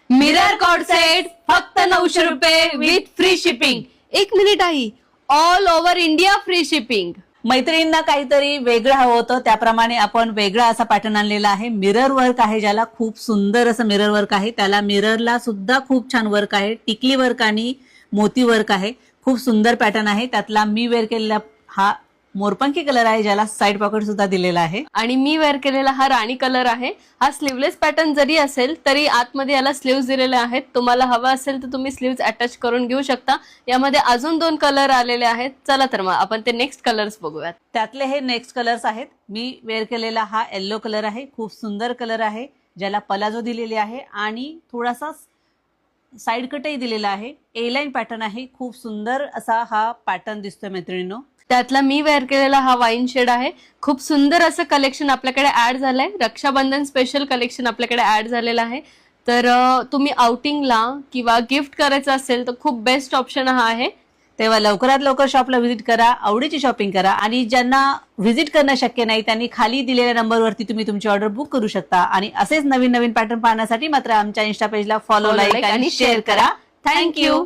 Mirror cord set फक्त 900 रुपये with free shipping. 1 minute I, all over India free shipping. मैत्रिणींना काहीतरी वेगळं हवं होतं, त्याप्रमाणे आपण वेगळा असा पॅटर्न आणलेला आहे. मिरर वर्क आहे, ज्याला खूप सुंदर असं मिरर वर्क आहे. त्याला मिररला सुद्धा खूप छान वर्क आहे. टिकली वर्क आणि मोती वर्क आहे. खूप सुंदर पॅटर्न आहे. त्यातला मी वेअर केलेला हा मोरपंखी कलर आहे, ज्याला साईड पॉकेट सुद्धा दिलेला आहे. आणि मी वेअर केलेला हा राणी कलर आहे. हा स्लीवलेस पॅटर्न जरी असेल तरी आतमध्ये याला स्लीव्ज दिलेले आहेत. तुम्हाला हवा असेल तर तुम्ही स्लीव्ज अटॅच करून घेऊ शकता. यामध्ये अजून 2 कलर आलेले आहेत. चला तर मग आपण ते नेक्स्ट कलर्स बघूयात. त्यातले हे नेक्स्ट कलर्स आहेत. मी वेअर केलेला हा येल्लो कलर आहे. खूप सुंदर कलर आहे, ज्याला पलाजो दिलेली आहे आणि थोडासा साईड कटही दिलेला आहे. ए लाईन पॅटर्न आहे. खूप सुंदर असा हा पॅटर्न दिसतोय मैत्रिणींनो. त्यातला मी वेअर केलेला हा वाईन शेड आहे. खूप सुंदर असं कलेक्शन आपल्याकडे ऍड झालंय. रक्षाबंधन स्पेशल कलेक्शन आपल्याकडे ऍड झालेलं आहे. तर तुम्ही आउटिंगला किंवा गिफ्ट करायचं असेल तर खूप बेस्ट ऑप्शन हा आहे. तेव्हा लवकरात लवकर शॉपला व्हिजिट करा, आवडीची शॉपिंग करा. आणि ज्यांना व्हिजिट करणं शक्य नाही त्यांनी खाली दिलेल्या नंबरवरती तुम्ही तुमची ऑर्डर बुक करू शकता. आणि असेच नवीन नवीन पॅटर्न पाहण्यासाठी मात्र आमच्या इन्स्टा पेजला फॉलो, लाईक आणि शेअर करा. थँक्यू.